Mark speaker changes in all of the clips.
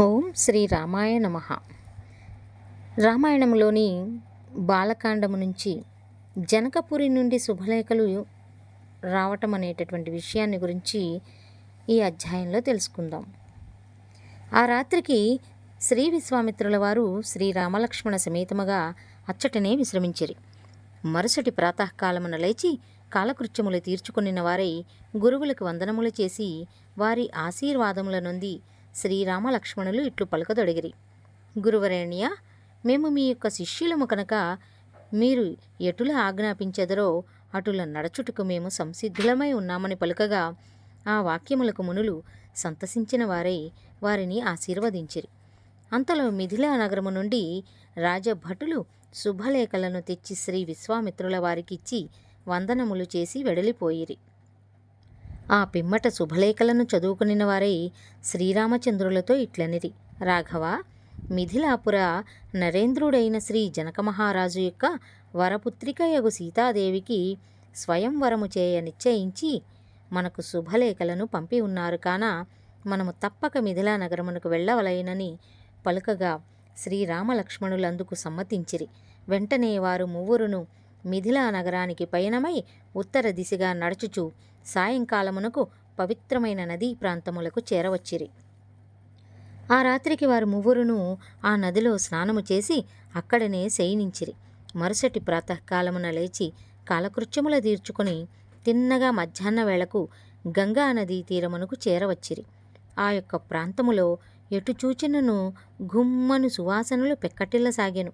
Speaker 1: ఓం శ్రీ రామాయ నమః. రామాయణంలోని బాలకాండము నుంచి జనకపురి నుండి శుభలేఖలు రావటం అనేటటువంటి విషయాన్ని గురించి ఈ అధ్యాయంలో తెలుసుకుందాం. ఆ రాత్రికి శ్రీ విశ్వామిత్రుల వారు శ్రీరామలక్ష్మణ సమేతముగా అచ్చటనే విశ్రమించిరి. మరుసటి ప్రాతకాలమున లేచి కాలకృత్యములు తీర్చుకొనిన వారై గురువులకు వందనములు చేసి వారి ఆశీర్వాదముల నొంది శ్రీరామలక్ష్మణులు ఇట్లు పలుకదొడిగిరి. గురువరేణ్య, మేము మీ యొక్క శిష్యులము కనుక మీరు ఎటుల ఆజ్ఞాపించెదరో అటుల నడచుటకు మేము సంసిద్ధులమై ఉన్నామని పలుకగా ఆ వాక్యములకు మునులు సంతసించిన వారై వారిని ఆశీర్వదించిరి. అంతలో మిథిలా నగరము నుండి రాజభటులు శుభలేఖలను తెచ్చి శ్రీ విశ్వామిత్రుల వారికిచ్చి వందనములు చేసి వెడలిపోయిరి. ఆ పిమ్మట శుభలేఖలను చదువుకునిన వారై శ్రీరామచంద్రులతో ఇట్లనిరి. రాఘవ, మిథిలాపుర నరేంద్రుడైన శ్రీ జనక మహారాజు యొక్క వరపుత్రికయగు సీతాదేవికి స్వయంవరము చేయ నిశ్చయించి మనకు శుభలేఖలను పంపి ఉన్నారు కాన మనము తప్పక మిథిలా నగరమునకు వెళ్ళవలైనని పలుకగా శ్రీరామలక్ష్మణులందుకు సమ్మతించిరి. వెంటనే వారు మువ్వురును మిథిలా నగరానికి పయనమై ఉత్తర దిశగా నడుచుచు సాయంకాలమునకు పవిత్రమైన నదీ ప్రాంతములకు చేరవచ్చిరి. ఆ రాత్రికి వారు మువ్వురును ఆ నదిలో స్నానము చేసి అక్కడనే శయనించిరి. మరుసటి ప్రాతకాలమున లేచి కాలకృత్యముల తీర్చుకొని తిన్నగా మధ్యాహ్న వేళకు గంగా నదీ తీరమునకు చేరవచ్చిరి. ఆ యొక్క ప్రాంతములో ఎటు చూచినను గుమ్మను సువాసనలు పెక్కటిల్లసాగెను.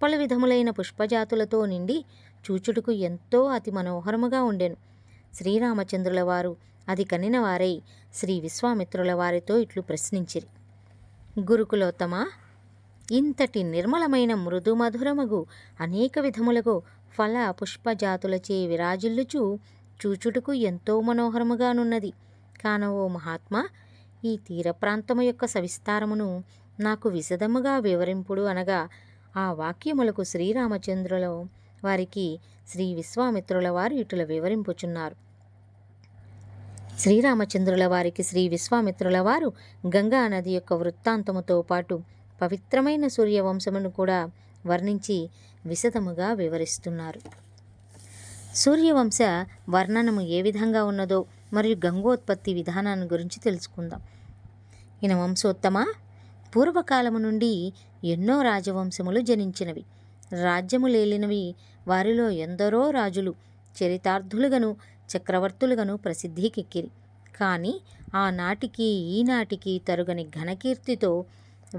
Speaker 1: పలు విధములైన పుష్పజాతులతో నిండి చూచుటకు ఎంతో అతి మనోహరముగా ఉండెను. శ్రీరామచంద్రుల వారు అది కనిన వారై శ్రీ విశ్వామిత్రుల వారితో ఇట్లు ప్రశ్నించిరి. గురుకులోత్తమ, ఇంతటి నిర్మలమైన మృదు మధురమగు అనేక విధములకు ఫల పుష్పజాతులచే విరాజిల్లుచు చూచుటకు ఎంతో మనోహరముగానున్నది. కాన ఓ మహాత్మా, ఈ తీర ప్రాంతము యొక్క సవిస్తారమును నాకు విశదముగా వివరింపుడు అనగా ఆ వాక్యములకు శ్రీరామచంద్రుల వారికి శ్రీ విశ్వామిత్రుల వారు ఇటుల వివరింపుచున్నారు. శ్రీరామచంద్రుల వారికి శ్రీ విశ్వామిత్రుల వారు గంగా నది యొక్క వృత్తాంతముతో పాటు పవిత్రమైన సూర్యవంశమును కూడా వర్ణించి విశదముగా వివరిస్తున్నారు. సూర్యవంశ వర్ణనము ఏ విధంగా ఉన్నదో మరియు గంగోత్పత్తి విధానాన్ని గురించి తెలుసుకుందాం. ఈయన వంశోత్తమ, పూర్వకాలము నుండి ఎన్నో రాజవంశములు జనించినవి. రాజ్యములేలినవి వారిలో ఎందరో రాజులు చరితార్థులుగను చక్రవర్తులుగను ప్రసిద్ధికెక్కిరి. కానీ ఆనాటికి ఈనాటికి తరుగని ఘనకీర్తితో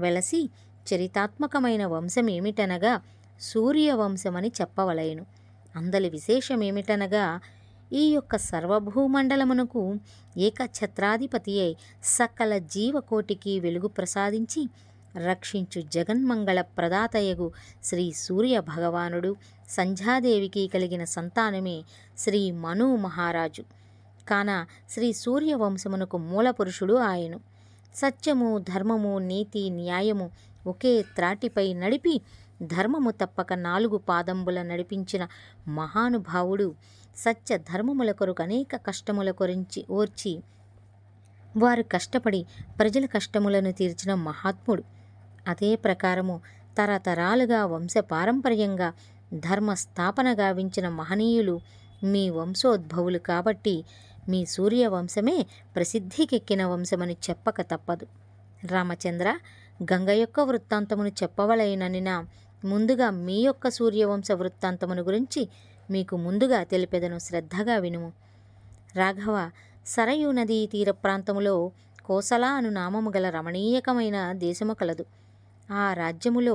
Speaker 1: వెలసి చరితాత్మకమైన వంశమేమిటనగా సూర్యవంశమని చెప్పవలయను. అందలి విశేషమేమిటనగా ఈ యొక్క సర్వభూమండలమునకు ఏకఛత్రాధిపతి అయి సకల జీవకోటికి వెలుగు ప్రసాదించి రక్షించు జగన్మంగళ ప్రదాతయగు శ్రీ సూర్య భగవానుడు సంధ్యాదేవికి కలిగిన సంతానమే శ్రీ మను మహారాజు. కాన శ్రీ సూర్యవంశమునకు మూలపురుషుడు ఆయను. సత్యము, ధర్మము, నీతి, న్యాయము ఒకే త్రాటిపై నడిపి ధర్మము తప్పక 4 పాదంబుల నడిపించిన మహానుభావుడు. సత్య ధర్మముల కొరకు అనేక కష్టముల కొరించి ఓర్చి వారు కష్టపడి ప్రజల కష్టములను తీర్చిన మహాత్ముడు. అదే ప్రకారము తరతరాలుగా వంశ పారంపర్యంగా ధర్మ స్థాపన గావించిన మహనీయులు మీ వంశోద్భవులు కాబట్టి మీ సూర్యవంశమే ప్రసిద్ధికెక్కిన వంశమని చెప్పక తప్పదు. రామచంద్ర, గంగ యొక్క వృత్తాంతమును చెప్పవలైననిన ముందుగా మీ యొక్క సూర్యవంశ వృత్తాంతమును గురించి మీకు ముందుగా తెలిపెదను, శ్రద్ధగా వినుము. రాఘవ, సరయూ నదీ తీర ప్రాంతములో కోసల అను నామము గల రమణీయకమైన దేశము కలదు. ఆ రాజ్యములో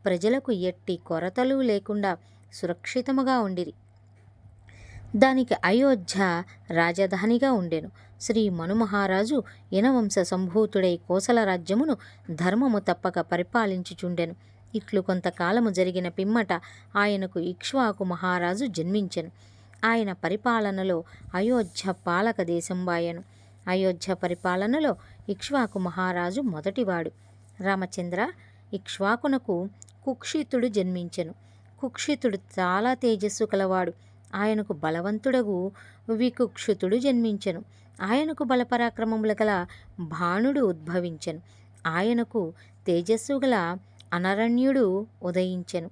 Speaker 1: ప్రజలకు ఎట్టి కొరతలు లేకుండా సురక్షితముగా ఉండిరి. దానికి అయోధ్య రాజధానిగా ఉండెను. శ్రీ మనుమహారాజు యనవంశ సంభూతుడై కోసల రాజ్యమును ధర్మము తప్పక పరిపాలించుచుండెను. ఇట్లు కొంతకాలము జరిగిన పిమ్మట ఆయనకు ఇక్ష్వాకు మహారాజు జన్మించెను. ఆయన పరిపాలనలో అయోధ్య పాలక దేశంబాయెను. అయోధ్య పరిపాలనలో ఇక్ష్వాకు మహారాజు మొదటివాడు. రామచంద్ర, ఇక్ష్వాకునకు కుక్షితుడు జన్మించెను. కుక్షితుడు చాలా తేజస్సు కలవాడు. ఆయనకు బలవంతుడగు వికుక్షితుడు జన్మించెను. ఆయనకు బలపరాక్రమముల గల బాణుడు ఉద్భవించెను. ఆయనకు తేజస్సు గల అనరణ్యుడు ఉదయించెను.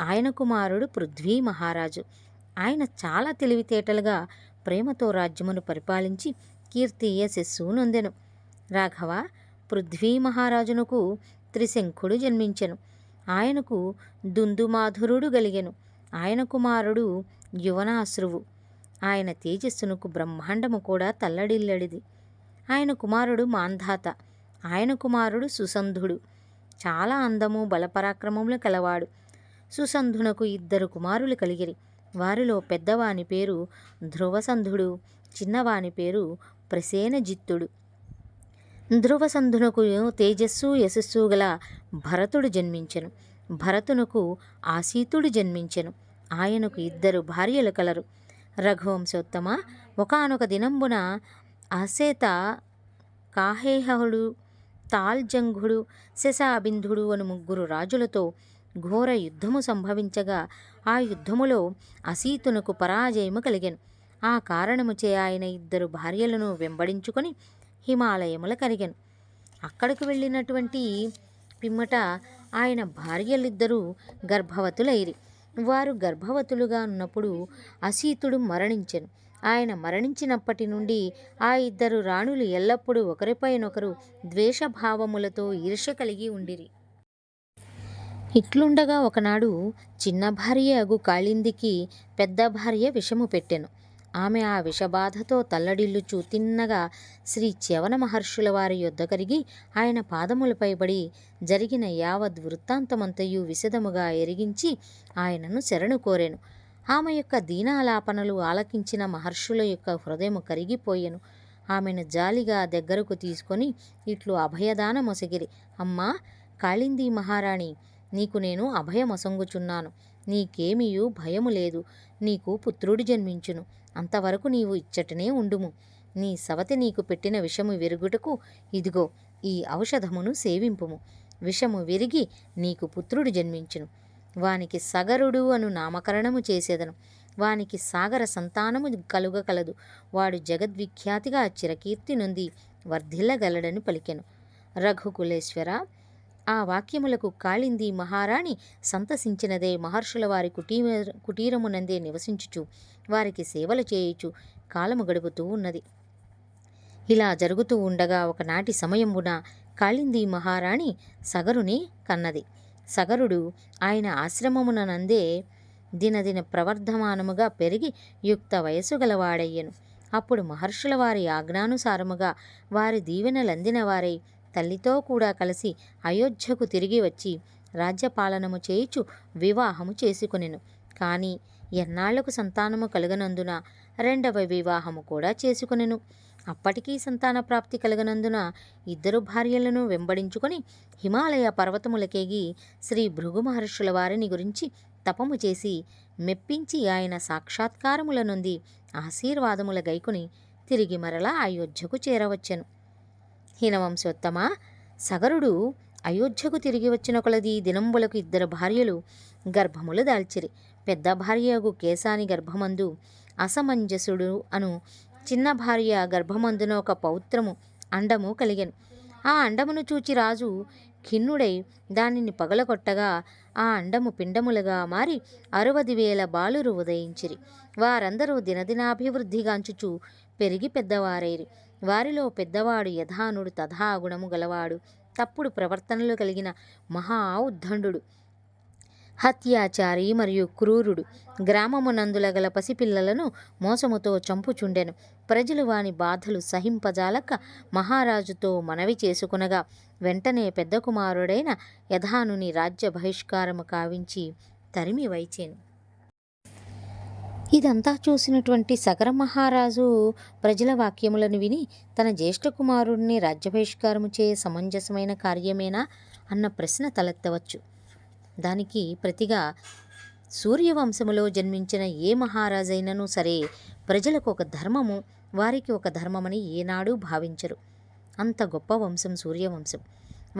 Speaker 1: ఆయన కుమారుడు పృథ్వీ మహారాజు. ఆయన చాలా తెలివితేటలుగా ప్రేమతో రాజ్యమును పరిపాలించి కీర్తి యశస్సు నొందెను. రాఘవ, పృథ్వీ మహారాజునకు త్రిశంఖుడు జన్మించెను. ఆయనకు దుందుమాధురుడు గలిగెను. ఆయన కుమారుడు యువనాశ్రువు. ఆయన తేజస్సునకు బ్రహ్మాండము కూడా తల్లడిల్లడిది. ఆయన కుమారుడు మాంధాత. ఆయన కుమారుడు సుసంధుడు. చాలా అందము బలపరాక్రమములు కలవాడు. సుసంధునకు 2 కుమారులు కలిగిరి. వారిలో పెద్దవాని పేరు ధ్రువసంధుడు, చిన్నవాని పేరు ప్రసేనజిత్తుడు. ధ్రువసంధునకు తేజస్సు యశస్సు గల భరతుడు జన్మించెను. భరతునకు ఆసీతుడు జన్మించెను. ఆయనకు 2 భార్యలు కలరు. రఘువంశోత్తమ, ఒకానొక దినంబున అసేత కాహేహుడు, తాల్జంఘుడు, శశాబింధుడు అను 3 రాజులతో ఘోర యుద్ధము సంభవించగా ఆ యుద్ధములో అసీతునకు పరాజయము కలిగెను. ఆ కారణముచే ఆయన 2 భార్యలను వెంబడించుకొని హిమాలయముల కరిగెను. అక్కడికి వెళ్ళినటువంటి పిమ్మట ఆయన భార్యలిద్దరూ గర్భవతులైరి. వారు గర్భవతులుగా ఉన్నప్పుడు అసీతుడు మరణించెను. ఆయన మరణించినప్పటి నుండి ఆ 2 రాణులు ఎల్లప్పుడూ ఒకరిపైనొకరు ద్వేషభావములతో ఈర్ష్య కలిగి ఉండిరి. ఇట్లుండగా ఒకనాడు చిన్న భార్య అగు కాళిందికి పెద్ద భార్య విషము పెట్టెను. ఆమె ఆ విషబాధతో తల్లడిల్లుచూ తిన్నగా శ్రీ చ్యవన మహర్షుల వారి యొద్ద కరిగి ఆయన పాదములపై పడి జరిగిన యావద్ వృత్తాంతమంతయు విశదముగా ఎరిగించి ఆయనను శరణు కోరెను. ఆమె యొక్క దీనాలాపనలు ఆలకించిన మహర్షుల యొక్క హృదయము కరిగిపోయెను. ఆమెను జాలిగా దగ్గరకు తీసుకొని ఇట్లు అభయదానమొసగిరి. అమ్మా కాళిందీ మహారాణి, నీకు నేను అభయమొసంగుచున్నాను. నీకేమియూ భయము లేదు. నీకు పుత్రుడు జన్మించును. అంతవరకు నీవు ఇచ్చటనే ఉండుము. నీ సవతి నీకు పెట్టిన విషము విరుగుటకు ఇదిగో ఈ ఔషధమును సేవింపుము. విషము విరిగి నీకు పుత్రుడు జన్మించును. వానికి సగరుడు అను నామకరణము చేసేదను. వానికి సాగర సంతానము కలుగకలదు. వాడు జగద్విఖ్యాతిగా చిరకీర్తి నొంది వర్ధిల్లగలడని పలికెను. రఘుకులేశ్వర, ఆ వాక్యములకు కాళింది మహారాణి సంతసించినదే మహర్షుల వారి కుటీరమునందే నివసించుచు వారికి సేవలు చేయుచు కాలము గడుపుతూ ఉన్నది. ఇలా జరుగుతూ ఉండగా ఒకనాటి సమయమున కాళింది మహారాణి సగరుని కన్నది. సగరుడు ఆయన ఆశ్రమమునందే దినదిన ప్రవర్ధమానముగా పెరిగి యుక్త వయస్సు గలవాడయ్యెను. అప్పుడు మహర్షుల వారి ఆజ్ఞానుసారముగా వారి దీవెనలందిన వారై తల్లితో కూడా కలిసి అయోధ్యకు తిరిగి వచ్చి రాజ్యపాలనము చేయుచు వివాహము చేసుకొనెను. కానీ ఎన్నాళ్లకు సంతానము కలుగనందున 2వ వివాహము కూడా చేసుకొనెను. అప్పటికీ సంతాన ప్రాప్తి కలగనందున 2 భార్యలను వెంబడించుకొని హిమాలయ పర్వతములకేగి శ్రీ భృగు మహర్షుల వారిని గురించి తపము చేసి మెప్పించి ఆయన సాక్షాత్కారముల నొంది ఆశీర్వాదముల గైకొని తిరిగి మరలా అయోధ్యకు చేరవచ్చెను. హీనవంశోత్తమ, సగరుడు అయోధ్యకు తిరిగి వచ్చిన కొలది దినంబులకు 2 భార్యలు గర్భములు దాల్చిరి. పెద్ద భార్యగు కేశాని గర్భమందు అసమంజసుడు అను, చిన్న భార్య గర్భమందున ఒక పౌత్రము అండము కలిగెను. ఆ అండమును చూచి రాజు ఖిన్నుడై దానిని పగలగొట్టగా ఆ అండము పిండములుగా మారి 60,000 బాలురు ఉదయించిరి. వారందరూ దినదినాభివృద్ధిగాంచుచు పెరిగి పెద్దవారైరి. వారిలో పెద్దవాడు యథానుడు తథా గుణము గలవాడు, తప్పుడు ప్రవర్తనలు కలిగిన మహా ఉద్దండు, హత్యాచారి మరియు క్రూరుడు. గ్రామమునందుల గల పసిపిల్లలను మోసముతో చంపుచుండెను. ప్రజలు వాని బాధలు సహింపజాలక మహారాజుతో మనవి చేసుకునగా వెంటనే పెద్ద కుమారుడైన యథానుని రాజ్య బహిష్కారము కావించి తరిమి వైచెను. ఇదంతా చూసినటువంటి సగర మహారాజు ప్రజల వాక్యములను విని తన జ్యేష్ఠ కుమారుడిని రాజ్యబహిష్కారము చే సమంజసమైన కార్యమేనా అన్న ప్రశ్న తలెత్తవచ్చు. దానికి ప్రతిగా సూర్యవంశములో జన్మించిన ఏ మహారాజైనను సరే ప్రజలకు ఒక ధర్మము, వారికి ఒక ధర్మమని ఏనాడూ భావించరు. అంత గొప్ప వంశం సూర్యవంశం.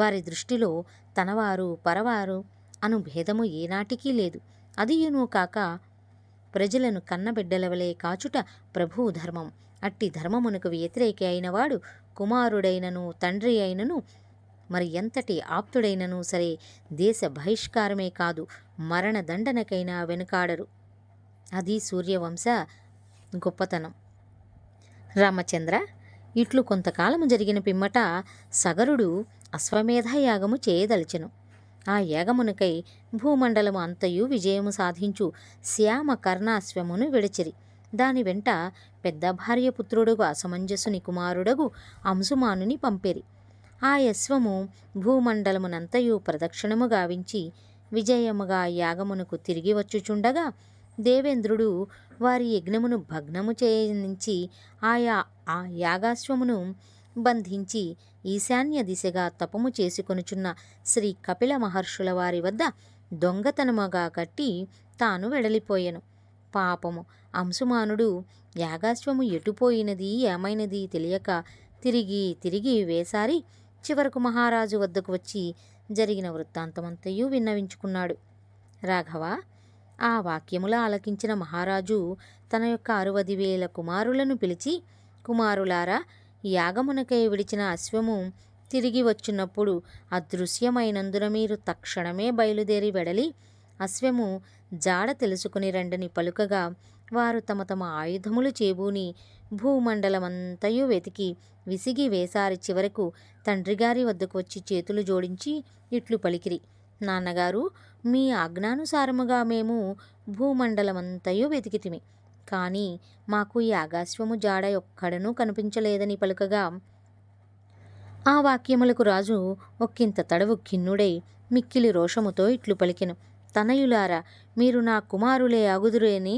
Speaker 1: వారి దృష్టిలో తనవారు పరవారు అను భేదము ఏనాటికీ లేదు. అదియును కాక ప్రజలను కన్నబిడ్డలవలే కాచుట ప్రభువు ధర్మం. అట్టి ధర్మమునకు వ్యతిరేకి అయినవాడు కుమారుడైనను తండ్రి అయినను మరి ఎంతటి ఆప్తుడైనను సరే దేశ బహిష్కారమే కాదు మరణదండనకైనా వెనుకాడరు. అది సూర్యవంశ గొప్పతనం. రామచంద్ర, ఇట్లు కొంతకాలము జరిగిన పిమ్మట సగరుడు అశ్వమేధ యాగము చేయదలిచెను. ఆ యాగమునకై భూమండలము అంతయు విజయము సాధించు శ్యామ కర్ణాశ్వమును విడిచిరి. దాని వెంట పెద్ద భార్య పుత్రుడుగు అసమంజసుని కుమారుడగు అంశుమానుని పంపిరి. ఆ యశ్వము భూమండలమునంతయు ప్రదక్షిణము గావించి విజయముగా యాగమునకు తిరిగి వచ్చుచుండగా దేవేంద్రుడు వారి యజ్ఞమును భగ్నము చేయనించి ఆ యాగాశ్వమును బంధించి ఈశాన్య దిశగా తపము చేసుకొనుచున్న శ్రీ కపిల మహర్షుల వారి వద్ద దొంగతనముగా కట్టి తాను వెడలిపోయెను. పాపము అంశుమానుడు యాగాశ్వము ఎటుపోయినది ఏమైనది తెలియక తిరిగి తిరిగి వేసారి చివరకు మహారాజు వద్దకు వచ్చి జరిగిన వృత్తాంతమంతయు విన్నవించుకున్నాడు. రాఘవ, ఆ వాక్యముల ఆలకించిన మహారాజు తన యొక్క 60,000 కుమారులను పిలిచి, కుమారులారా, యాగమునకై విడిచిన అశ్వము తిరిగి వచ్చినప్పుడు అదృశ్యమైనందున మీరు తక్షణమే బయలుదేరి వెడలి అశ్వము జాడ తెలుసుకుని రండని పలుకగా వారు తమ తమ ఆయుధములు చేబూని భూమండలమంతయు వెతికి విసిగి వేసారి చివరకు తండ్రిగారి వద్దకు వచ్చి చేతులు జోడించి ఇట్లు పలికిరి: నాన్నగారు, మీ ఆజ్ఞానుసారముగా మేము భూమండలమంతయు వెతికితిమి, కానీ మాకు ఈ యాగాశ్వము జాడ ఒక్కడనూ కనిపించలేదని పలుకగా ఆ వాక్యములకు రాజు ఒక్కింత తడవు ఖిన్నుడై మిక్కిలి రోషముతో ఇట్లు పలికెను: తనయులారా, మీరు నా కుమారులే అగుదురేని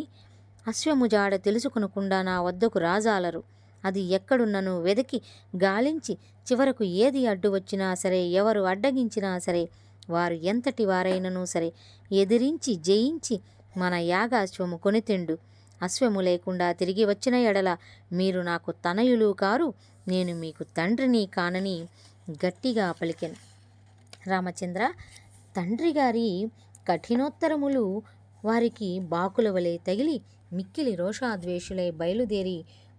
Speaker 1: అశ్వము జాడ తెలుసుకొనకుండా నా వద్దకు రాజాలరు. అది ఎక్కడున్నను వెదకి గాలించి చివరకు ఏది అడ్డు వచ్చినా సరే, ఎవరు అడ్డగించినా సరే, వారు ఎంతటి వారైనను సరే ఎదిరించి జయించి మన యాగాశ్వము కొనితెండు. అశ్వము లేకుండా తిరిగి వచ్చిన ఎడల మీరు నాకు తనయులు కారు, నేను మీకు తండ్రిని కానని గట్టిగా పలికెను. రామచంద్ర, తండ్రి గారి కఠినోత్తరములు వారికి బాకుల వలె తగిలి మిక్కిలి రోషాద్వేషులై బయలుదేరి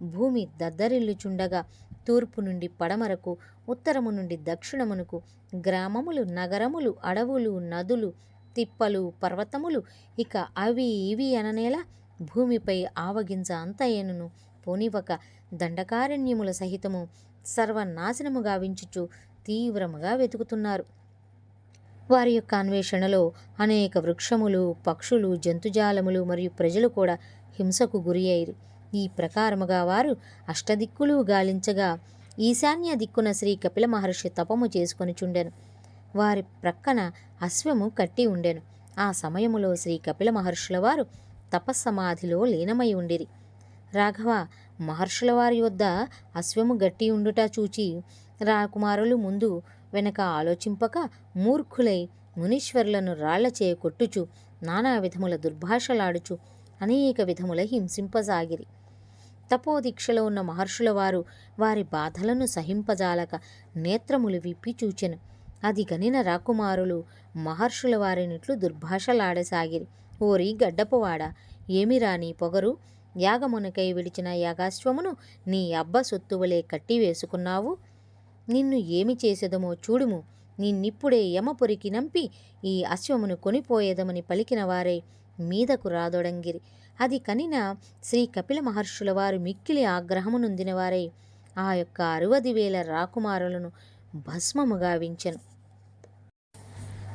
Speaker 1: భూమి దద్దరిల్లుచుండగా తూర్పు నుండి పడమరకు, ఉత్తరము నుండి దక్షిణమునకు గ్రామములు, నగరములు, అడవులు, నదులు, తిప్పలు, పర్వతములు, ఇక అవి ఇవి అననేలా భూమిపై ఆవగింజ అంతయేనును పోనివక దండకారణ్యముల సహితము సర్వనాశనము గావించుచు తీవ్రముగా వెతుకుతున్నారు. వారి యొక్క అన్వేషణలో అనేక వృక్షములు, పక్షులు, జంతుజాలములు మరియు ప్రజలు కూడా హింసకు గురి అయ్యిరి. ఈ ప్రకారముగా వారు అష్టదిక్కులు గాలించగా ఈశాన్య దిక్కున శ్రీ కపిల మహర్షి తపము చేసుకొని చుండెను. వారి ప్రక్కన అశ్వము కట్టి ఉండెను. ఆ సమయములో శ్రీ కపిల మహర్షుల వారు తపస్సమాధిలో లీనమై ఉండిరి. రాఘవ, మహర్షుల వారి వద్ద అశ్వము గట్టి ఉండుట చూచి రాకుమారులు ముందు వెనక ఆలోచింపక మూర్ఖులై మునీశ్వరులను రాళ్లచే కొట్టుచు నానా విధముల దుర్భాషలాడుచు అనేక విధముల హింసింపసాగిరి. తపోదీక్షలో ఉన్న మహర్షుల వారు వారి బాధలను సహింపజాలక నేత్రములు విప్పి చూచెను. అది గనిన రాకుమారులు మహర్షుల వారినిట్లు దుర్భాషలాడసాగిరి: ఓరి గడ్డపువాడ, ఏమిరా నీ పొగరు? యాగమునకై విడిచిన యాగాశ్వమును నీ అబ్బ సొత్తువలే కట్టి వేసుకున్నావు. నిన్ను ఏమి చేసేదమో చూడుము. నిన్నిప్పుడే యమపురికి నంపి ఈ అశ్వమును కొనిపోయేదమని పలికిన వారే మీదకు రాదొడంగిరి. అది కనిన శ్రీ కపిల మహర్షుల వారు మిక్కిలి ఆగ్రహము నొందిన వారై ఆ యొక్క 60,000 రాకుమారులను భస్మము గావించెను.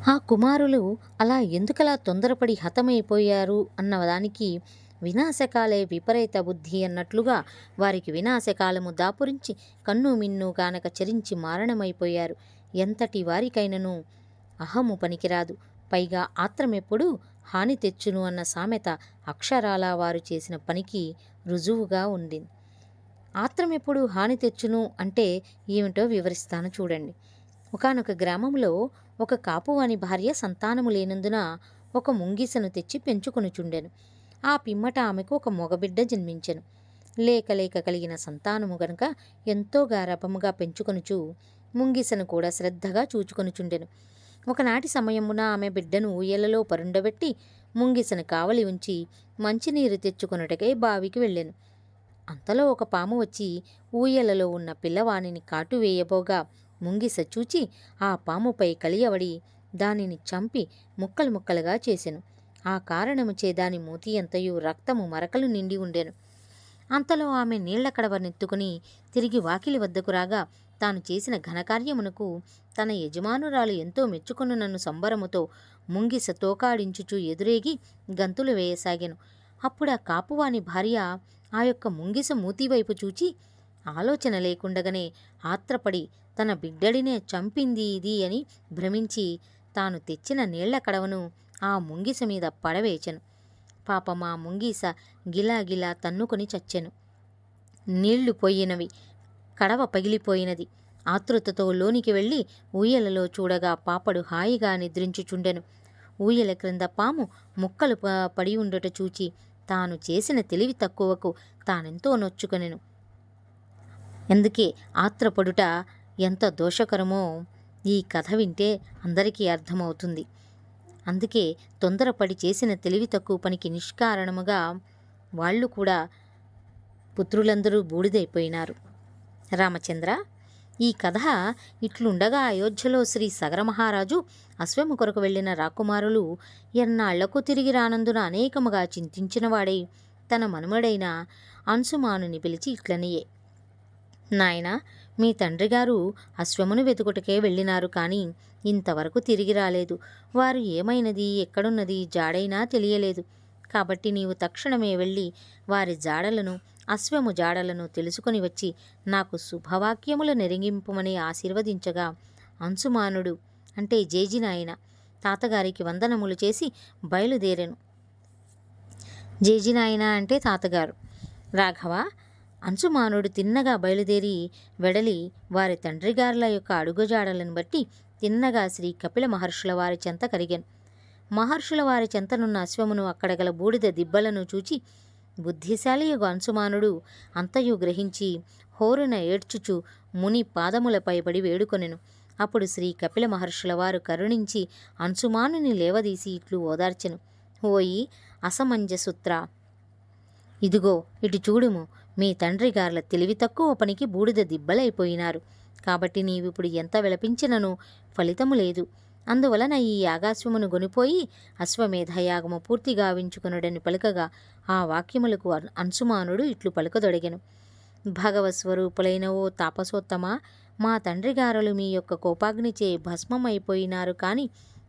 Speaker 1: ఆ కుమారులు అలా ఎందుకలా తొందరపడి హతమైపోయారు అన్నదానికి వినాశకాలే విపరీత బుద్ధి అన్నట్లుగా వారికి వినాశకాలము దాపురించి కన్ను మిన్ను కానక చరించి మారణమైపోయారు. ఎంతటి వారికైనను అహము పనికిరాదు, పైగా ఆత్రమెప్పుడు హాని తెచ్చును అన్న సామెత అక్షరాల వారు చేసిన పనికి రుజువుగా ఉంది. ఆత్రమెప్పుడు హాని తెచ్చును అంటే ఏమిటో వివరిస్తాను చూడండి. ఒకానొక గ్రామంలో ఒక కాపువాని భార్య సంతానము లేనందున ఒక ముంగిసను తెచ్చి పెంచుకొనుచుండెను. ఆ పిమ్మట ఆమెకు ఒక మగబిడ్డ జన్మించెను. లేక లేక కలిగిన సంతానము గనుక ఎంతో గారాపముగా పెంచుకొనుచు ముంగిసను కూడా శ్రద్ధగా చూచుకొనుచుండెను. ఒకనాటి సమయమున ఆమె బిడ్డను ఊయలలో పరుండబెట్టి ముంగిసను కావలి ఉంచి మంచినీరు తెచ్చుకొనుటకై బావికి వెళ్ళెను. అంతలో ఒక పాము వచ్చి ఊయలలో ఉన్న పిల్లవానిని కాటు వేయబోగా ముంగిస చూచి ఆ పాముపై కలియబడి దానిని చంపి ముక్కలు ముక్కలుగా చేసెను. ఆ కారణముచే దాని మూతి అంతయు రక్తము మరకలు నిండి ఉండెను. అంతలో ఆమె నీళ్ల కడవనెత్తుకుని తిరిగి వాకిలి వద్దకు రాగా తాను చేసిన ఘనకార్యమునకు తన యజమానురాలు ఎంతో మెచ్చుకొనునన్ను సంబరముతో ముంగిస తోకాడించుచు ఎదురేగి గంతులు వేయసాగెను. అప్పుడా కాపువాని భార్య ఆ యొక్క ముంగిస మూతివైపు చూచి ఆలోచన లేకుండగానే ఆత్రపడి తన బిడ్డడినే చంపింది ఇది అని భ్రమించి తాను తెచ్చిన నీళ్ల కడవను ఆ ముంగిస మీద పడవేచెను. పాపం ఆ ముంగీస గిలాగిలా తన్నుకొని చచ్చెను. నీళ్లు పోయినవి, కడవ పగిలిపోయినది. ఆతృతతో లోనికి వెళ్ళి ఊయలలో చూడగా పాపడు హాయిగా నిద్రించుచుండెను. ఊయల క్రింద పాము ముక్కలు పడి ఉండుట చూచి తాను చేసిన తెలివి తక్కువకు తానెంతో నొచ్చుకొనెను. అందుకే ఆత్రపడుట ఎంత దోషకరమో ఈ కథ వింటే అందరికీ అర్థమవుతుంది. అందుకే తొందరపడి చేసిన తెలివి తక్కువ పనికి నిష్కారణముగా వాళ్ళు కూడా పుత్రులందరూ బూడిదైపోయినారు. రామచంద్ర, ఈ కథ ఇట్లుండగా అయోధ్యలో శ్రీ సగరమహారాజు అశ్వము కొరకు వెళ్ళిన రాకుమారులు ఎన్నాళ్లకు తిరిగి రానందున అనేకముగా చింతించినవాడై తన మనుమడైన అంశుమానుని పిలిచి ఇట్లనియే: నాయనా, మీ తండ్రిగారు అశ్వమును వెతుకుటకే వెళ్ళినారు, కానీ ఇంతవరకు తిరిగి రాలేదు. వారు ఏమైనది, ఎక్కడున్నది జాడైనా తెలియలేదు. కాబట్టి నీవు తక్షణమే వెళ్ళి వారి జాడలను, అశ్వము జాడలను తెలుసుకొని వచ్చి నాకు శుభవాక్యములు నెరిగింపుమని ఆశీర్వదించగా అంశుమానుడు అంటే జేజినాయన తాతగారికి వందనములు చేసి బయలుదేరెను. జేజినాయన అంటే తాతగారు. రాఘవ, అంశుమానుడు తిన్నగా బయలుదేరి వెడలి వారి తండ్రిగారుల యొక్క అడుగుజాడలను బట్టి తిన్నగా శ్రీ కపిల మహర్షుల వారి చెంత కరిగాను. మహర్షుల వారి చెంతనున్న అశ్వమును, అక్కడ గల బూడిద దిబ్బలను చూచి బుద్ధిశాలియగు అంశుమానుడు అంతయు గ్రహించి హోరున ఏడ్చుచు ముని పాదములపై పడి వేడుకొనెను. అప్పుడు శ్రీ కపిల మహర్షుల వారు కరుణించి అంశుమానుని లేవదీసి ఇట్లు ఓదార్చెను: ఓయి అసమంజసుత్ర, ఇదిగో ఇటు చూడుము, మీ తండ్రి గార్ల తెలివి తక్కువ పనికి బూడిద దిబ్బలైపోయినారు. కాబట్టి నీవిప్పుడు ఎంత విలపించినను ఫలితము లేదు. అందువలన ఈ యాగాశ్వమును గొనిపోయి అశ్వమేధయాగము పూర్తి గావించుకొనుడని పలుకగా ఆ వాక్యములకు అంశుమానుడు ఇట్లు పలుకదొడిగెను: భగవస్వరూపులైన ఓ తాపసోత్తమా, మా తండ్రిగారులు మీ యొక్క కోపాగ్నిచే భస్మమైపోయినారు, కానీ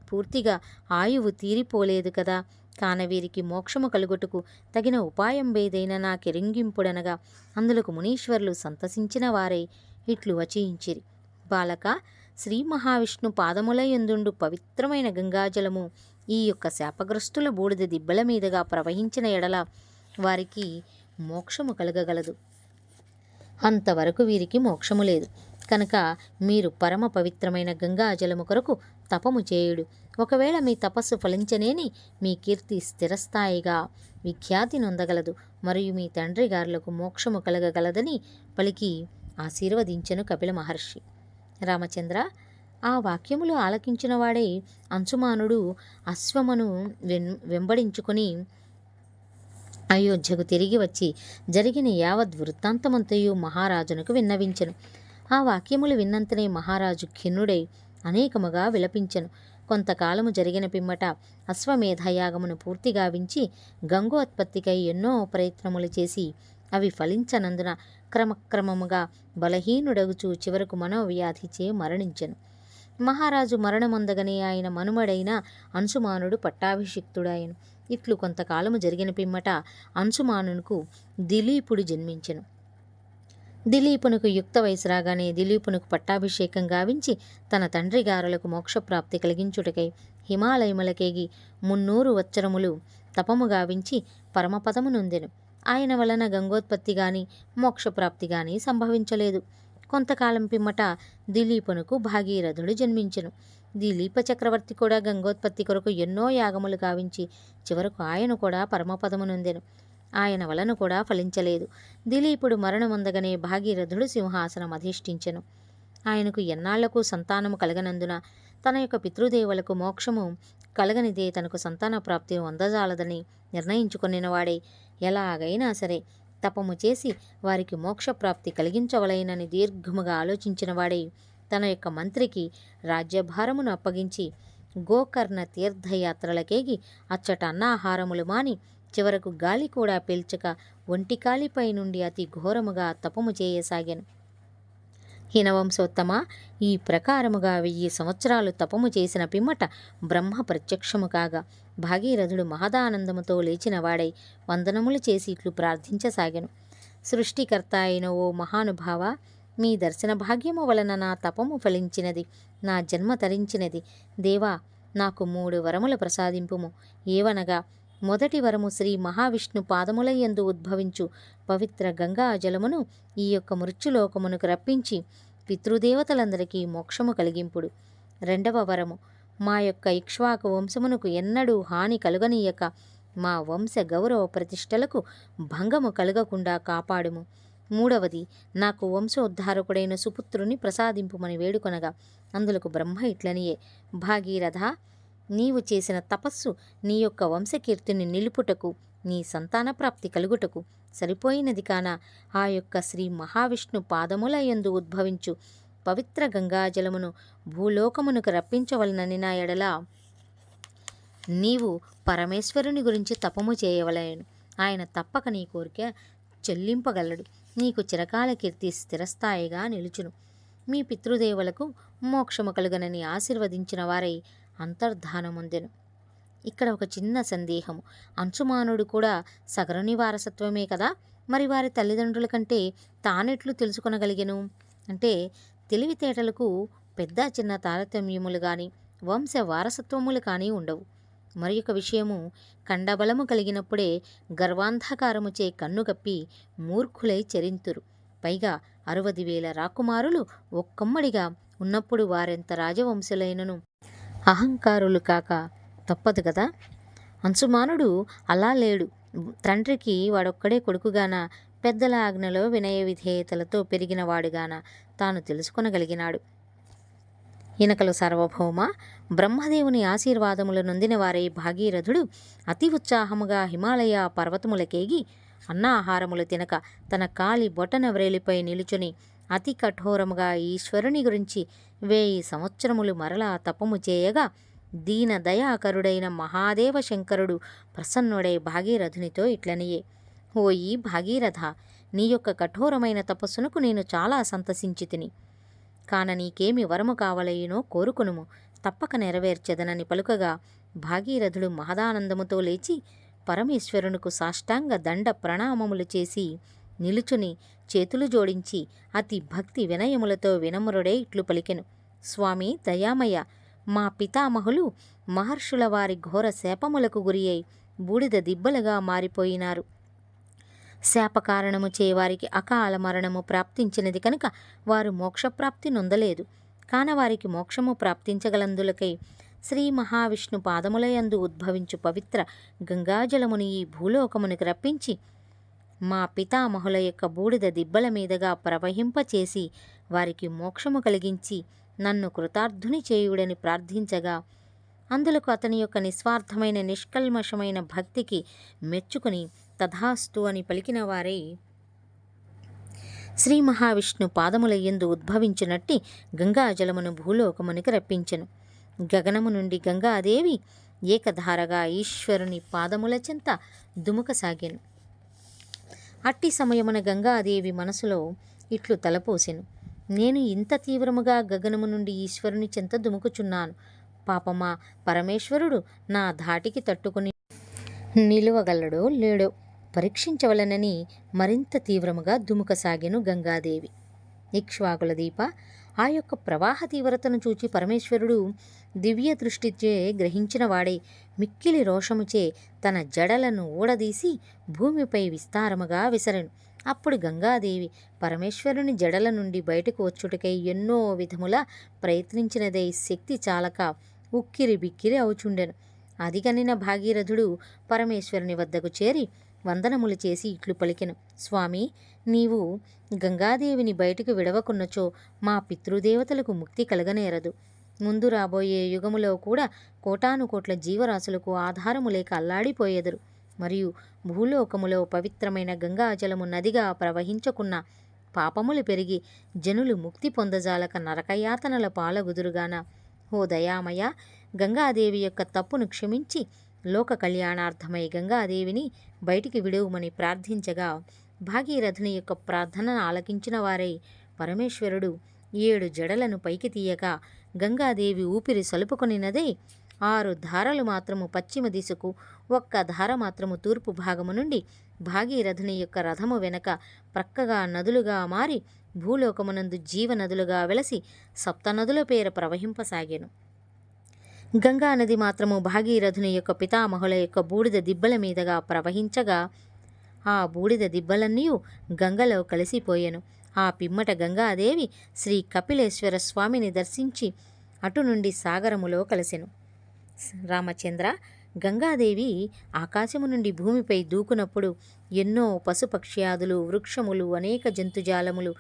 Speaker 1: పూర్తిగా ఆయువు తీరిపోలేదు కదా. కాన వీరికి మోక్షము కలుగుటకు తగిన ఉపాయం వేదైన నాకెరింగింపుడనగా అందులకు మునీశ్వరులు సంతసించిన వారై ఇట్లు వచించిరి: బాలక, శ్రీ మహావిష్ణు పాదములయందుండు పవిత్రమైన గంగాజలము ఈ యొక్క శాపగ్రస్తుల బూడిద దిబ్బల మీదుగా ప్రవహించిన ఎడల వారికి మోక్షము కలగగలదు. అంతవరకు వీరికి మోక్షము లేదు. కనుక మీరు పరమ పవిత్రమైన గంగాజలము కొరకు తపము చేయుడు. ఒకవేళ మీ తపస్సు ఫలించనేని మీ కీర్తి స్థిరస్థాయిగా విఖ్యాతి నొందగలదు, మరియు మీ తండ్రి గారులకు మోక్షము కలగగలదని పలికి ఆశీర్వదించెను కపిల మహర్షి. రామచంద్ర, ఆ వాక్యములు ఆలకించిన వాడై అంశుమానుడు అశ్వమును వెంబడించుకొని అయోధ్యకు తిరిగి వచ్చి జరిగిన యావద్ వృత్తాంతమంతయు మహారాజునకు విన్నవించెను. ఆ వాక్యములు విన్నంతనే మహారాజు ఖిన్నుడై అనేకముగా విలపించెను. కొంతకాలము జరిగిన పిమ్మట అశ్వమేధయాగమును పూర్తిగా వించి గంగోత్పత్తికై ఎన్నో ప్రయత్నములు చేసి అవి ఫలించనందున క్రమక్రమముగా బలహీనుడగుచూ చివరకు మనోవ్యాధిచే మరణించెను. మహారాజు మరణమొందగనే ఆయన మనుమడైన అంశుమానుడు పట్టాభిషిక్తుడాయను. ఇట్లు కొంతకాలము జరిగిన పిమ్మట అంశుమానునకు దిలీపుడు జన్మించెను. దిలీపునకు యుక్త వయసు రాగానే దిలీపునకు పట్టాభిషేకం గావించి తన తండ్రి గారులకు మోక్షప్రాప్తి కలిగించుటకై హిమాలయములకేగి 300 వత్సరములు తపము గావించి పరమపదము నొందెను. ఆయన వలన గంగోత్పత్తి గాని మోక్షప్రాప్తి గాని సంభవించలేదు. కొంతకాలం పిమ్మట దిలీపునకు భాగీరథుడు జన్మించెను. దిలీప చక్రవర్తి కూడా గంగోత్పత్తి కొరకు ఎన్నో యాగములు గావించి చివరకు ఆయన కూడా పరమపదము నొందెను. ఆయన వలన కూడా ఫలించలేదు. దిలీపుడు మరణమొందగనే భాగీరథుడు సింహాసనం అధిష్ఠించెను. ఆయనకు ఎన్నాళ్లకు సంతానము కలగనందున తన యొక్క పితృదేవులకు మోక్షము కలగనిదే తనకు సంతాన ప్రాప్తి పొందజాలదని నిర్ణయించుకొనినవాడై ఎలాగైనా సరే తపము చేసి వారికి మోక్షప్రాప్తి కలిగించవలైనని దీర్ఘముగా ఆలోచించిన వాడై తన యొక్క మంత్రికి రాజ్యభారమును అప్పగించి గోకర్ణ తీర్థయాత్రలకేగి అచ్చట అన్నాహారములు మాని చివరకు గాలి కూడా పీల్చక ఒంటికాలిపై నుండి అతి ఘోరముగా తపము చేయసాగాను. హీనవంశోత్తమ, ఈ ప్రకారముగా 1000 సంవత్సరాలు తపము చేసిన పిమ్మట బ్రహ్మ ప్రత్యక్షము కాగా భాగీరథుడు మహదానందముతో లేచినవాడై వందనములు చేసి ఇట్లు ప్రార్థించసాగాను. సృష్టికర్త అయిన ఓ మహానుభావ, మీ దర్శన భాగ్యము వలన నా తపము ఫలించినది, నా జన్మ తరించినది. దేవా, నాకు 3 వరముల ప్రసాదింపుము. ఏవనగా, మొదటి వరము శ్రీ మహావిష్ణు పాదములయందు ఉద్భవించు పవిత్ర గంగా జలమును ఈ యొక్క మృత్యులోకమునకు రప్పించి పితృదేవతలందరికీ మోక్షము కలిగింపుడు. రెండవ వరము, మా యొక్క ఇక్ష్వాకు వంశమునకు ఎన్నడూ హాని కలుగనీయక మా వంశ గౌరవ ప్రతిష్టలకు భంగము కలగకుండా కాపాడుము. మూడవది, నాకు వంశోద్ధారకుడైన సుపుత్రుని ప్రసాదింపుమని వేడుకొనగా అందులకు బ్రహ్మ ఇట్లనియే, భాగీరథ, నీవు చేసిన తపస్సు నీ యొక్క వంశకీర్తిని నిలుపుటకు, నీ సంతాన ప్రాప్తి కలుగుటకు సరిపోయినది కాన ఆ యొక్క శ్రీ మహావిష్ణు పాదములయందు ఉద్భవించు పవిత్ర గంగాజలమును భూలోకమునకు రప్పించవలనని నా ఎడల నీవు పరమేశ్వరుని గురించి తపము చేయవలెను. ఆయన తప్పక నీ కోరిక చెల్లింపగలడు. నీకు చిరకాల కీర్తి స్థిరస్థాయిగా నిలుచును. మీ పితృదేవులకు మోక్షము కలుగనని ఆశీర్వదించిన వారై అంతర్ధానముందెను. ఇక్కడ ఒక చిన్న సందేహము. అంశుమానుడు కూడా సగరుని వారసత్వమే కదా, మరి వారి తల్లిదండ్రుల కంటే తానెట్లు తెలుసుకొనగలిగెను? అంటే తెలివితేటలకు పెద్ద చిన్న తారతమ్యములు కానీ వంశ వారసత్వములు కానీ ఉండవు. మరి ఒక విషయము, కండబలము కలిగినప్పుడే గర్వాంధకారముచే కన్నుగప్పి మూర్ఖులై చరింతురు. పైగా 60,000 రాకుమారులు ఒక్కమ్మడిగా ఉన్నప్పుడు వారెంత రాజవంశులైనను అహంకారులు కాక తప్పదు కదా. అంశుమానుడు అలా లేడు. తండ్రికి వాడొక్కడే కొడుకుగాన, పెద్దల ఆజ్ఞలో వినయ విధేయతలతో పెరిగినవాడుగాన తాను తెలుసుకొనగలిగినాడు. ఇనకలు సార్వభౌమ, బ్రహ్మదేవుని ఆశీర్వాదములు నొందిన వారై భాగీరథుడు అతి ఉత్సాహముగా హిమాలయ పర్వతములకేగి అన్నాహారములు తినక తన కాలి బొటన వ్రేలిపై నిలుచుని అతి కఠోరముగా ఈశ్వరుని గురించి 1000 సంవత్సరములు మరలా తపము చేయగా దీన దయాకరుడైన మహాదేవ శంకరుడు ప్రసన్నుడై భాగీరథునితో ఇట్లనియే, ఓయి భాగీరథ, నీ యొక్క కఠోరమైన తపస్సునకు నేను చాలా సంతసించితిని. కాన నీకేమి వరము కావలయునో కోరుకునుము, తప్పక నెరవేర్చెదనని పలుకగా భాగీరథుడు మహదానందముతో లేచి పరమేశ్వరునకు సాష్టాంగ దండ ప్రణామములు చేసి నిలుచుని చేతులు జోడించి అతి భక్తి వినయములతో వినమ్రుడై ఇట్లు పలికెను, స్వామి దయామయ, మా పితామహులు మహర్షుల వారి ఘోర శాపములకు గురి అయి బూడిద దిబ్బలుగా మారిపోయినారు. శాపకారణము చే వారికి అకాల మరణము ప్రాప్తించినది కనుక వారు మోక్షప్రాప్తి నొందలేదు. కాన వారికి మోక్షము ప్రాప్తించగలందులకై శ్రీ మహావిష్ణు పాదములయందు ఉద్భవించు పవిత్ర గంగాజలముని ఈ భూలోకమునికి రప్పించి మా పితామహుల యొక్క బూడిద దిబ్బల మీదుగా ప్రవహింపచేసి వారికి మోక్షము కలిగించి నన్ను కృతార్థుని చేయుడని ప్రార్థించగా అందులకు అతని యొక్క నిస్వార్థమైన నిష్కల్మషమైన భక్తికి మెచ్చుకుని తథాస్తు అని పలికిన వారై శ్రీ మహావిష్ణు పాదములయందు ఉద్భవించినట్టి గంగాజలమును భూలోకమునికి రప్పించెను. గగనము నుండి గంగాదేవి ఏకధారగా ఈశ్వరుని పాదముల చెంత దుముకసాగెను. అట్టి సమయమున గంగాదేవి మనసులో ఇట్లు తలపోసెను, నేను ఇంత తీవ్రముగా గగనము నుండి ఈశ్వరుని చెంత దుముకుచున్నాను. పాపమా, పరమేశ్వరుడు నా ధాటికి తట్టుకుని నిలువగలడో లేడో పరీక్షించవలనని మరింత తీవ్రముగా దుముకసాగెను గంగాదేవి. ఇక్ష్వాకుల దీప, ఆ యొక్క ప్రవాహ తీవ్రతను చూచి పరమేశ్వరుడు దివ్య దృష్టిచే గ్రహించిన వాడై మిక్కిలి రోషముచే తన జడలను ఊడదీసి భూమిపై విస్తారముగా విసరెను. అప్పుడు గంగాదేవి పరమేశ్వరుని జడల నుండి బయటకు వచ్చుటకై ఎన్నో విధముల ప్రయత్నించినదై శక్తి చాలక ఉక్కిరి బిక్కిరి అవుచుండెను. అదిగనిన భాగీరథుడు పరమేశ్వరుని వద్దకు చేరి వందనములు చేసి ఇట్లు పలికెను, స్వామి, నీవు గంగాదేవిని బయటకు విడవకున్నచో మా పితృదేవతలకు ముక్తి కలగనేరదు. ముందు రాబోయే యుగములో కూడా కోటానుకోట్ల జీవరాశులకు ఆధారము లేక అల్లాడిపోయేదరు. మరియు భూలోకములో పవిత్రమైన గంగాజలము నదిగా ప్రవహించకున్న పాపములు పెరిగి జనులు ముక్తి పొందజాలక నరకయాతనల పాలగుదురుగాన ఓ దయామయ, గంగాదేవి యొక్క తప్పును క్షమించి లోక కళ్యాణార్థమై గంగాదేవిని బయటికి విడువమని ప్రార్థించగా భాగీరథుని యొక్క ప్రార్థనను ఆలకించిన వారై పరమేశ్వరుడు 7 జడలను పైకి తీయగా గంగాదేవి ఊపిరి సలుపుకొనినదే 6 ధారలు మాత్రము పశ్చిమ దిశకు, 1 ధార మాత్రము తూర్పు భాగము నుండి భాగీరథుని యొక్క రథము వెనక ప్రక్కగా నదులుగా మారి భూలోకమునందు జీవనదులుగా వెలసి సప్తనదుల పేర ప్రవహింపసాగాను. గంగానది మాత్రము భాగీరథుని యొక్క పితామహుల యొక్క బూడిద దిబ్బల మీదుగా ప్రవహించగా ఆ బూడిద దిబ్బలన్నీ గంగలో కలిసిపోయెను. ఆ పిమ్మట గంగాదేవి శ్రీ కపిలేశ్వర స్వామిని దర్శించి అటు నుండి సాగరములో కలిసెను. రామచంద్ర, గంగాదేవి ఆకాశము నుండి భూమిపై దూకునప్పుడు ఎన్నో పశుపక్ష్యాదులు, వృక్షములు, అనేక జంతుజాలములు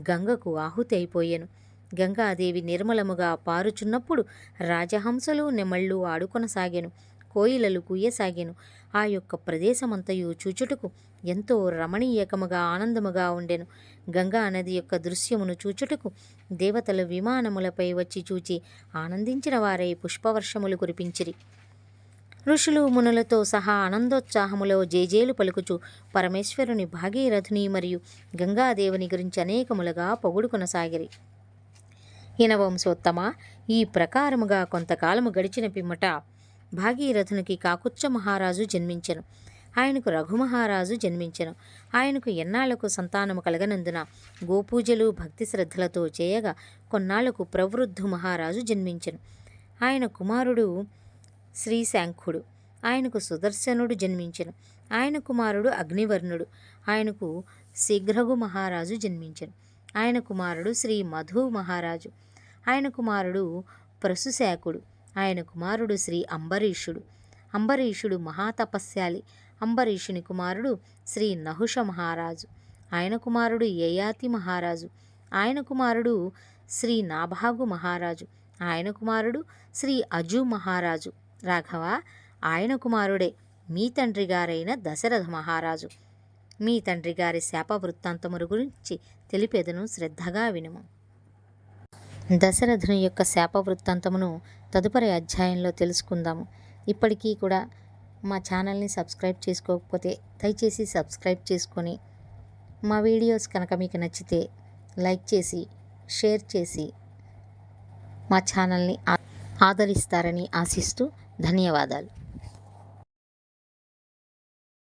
Speaker 1: గంగకు ఆహుతి అయిపోయెను. గంగాదేవి నిర్మలముగా పారుచున్నప్పుడు రాజహంసలు, నెమళ్ళు ఆడుకొనసాగెను, కోయిలలు కూయసాగెను. ఆ యొక్క ప్రదేశమంతయు చూచుటకు ఎంతో రమణీయకముగా ఆనందముగా ఉండెను. గంగా నది యొక్క దృశ్యమును చూచుటకు దేవతలు విమానములపై వచ్చి చూచి ఆనందించిన వారై పుష్పవర్షములు కురిపించిరి. ఋషులు మునులతో సహా ఆనందోత్సాహములో జేజేలు పలుకుచు పరమేశ్వరుని, భాగీరథుని మరియు గంగాదేవుని గురించి అనేకములుగా పొగుడుకొనసాగిరి. హినవంశోత్తమ, ఈ ప్రకారముగా కొంతకాలము గడిచిన పిమ్మట భాగీరథునికి కాకుత్స మహారాజు జన్మించెను. ఆయనకు రఘుమహారాజు జన్మించెను. ఆయనకు ఎన్నాళ్లకు సంతానము కలగనందున గోపూజలు భక్తి శ్రద్ధలతో చేయగా కొన్నాళ్లకు ప్రవృద్ధు మహారాజు జన్మించెను. ఆయన కుమారుడు శ్రీశాంఖుడు. ఆయనకు సుదర్శనుడు జన్మించెను. ఆయన కుమారుడు అగ్నివర్ణుడు. ఆయనకు శీఘ్రగు మహారాజు జన్మించెను. ఆయన కుమారుడు శ్రీ మధు మహారాజు. ఆయన కుమారుడు ప్రసుశాకుడు. ఆయన కుమారుడు శ్రీ అంబరీషుడు. అంబరీషుడు మహాతపస్శాలి. అంబరీషుని కుమారుడు శ్రీ నహుష మహారాజు. ఆయన కుమారుడు యయాతి మహారాజు. ఆయన కుమారుడు శ్రీ నాభాగు మహారాజు. ఆయన కుమారుడు శ్రీ అజు మహారాజు. రాఘవ, ఆయన కుమారుడే మీ తండ్రి గారైన దశరథ మహారాజు. మీ తండ్రి గారి శాప వృత్తాంతముల గురించి తెలిపేదను, శ్రద్ధగా వినుము. దశరథుని యొక్క శాప వృత్తాంతమును తదుపరి అధ్యాయంలో తెలుసుకుందాము. ఇప్పటికీ కూడా మా ఛానల్ని సబ్స్క్రైబ్ చేసుకోకపోతే దయచేసి సబ్స్క్రైబ్ చేసుకొని మా వీడియోస్ కనుక మీకు నచ్చితే లైక్ చేసి షేర్ చేసి మా ఛానల్ని ఆదరిస్తారని ఆశిస్తూ ధన్యవాదాలు.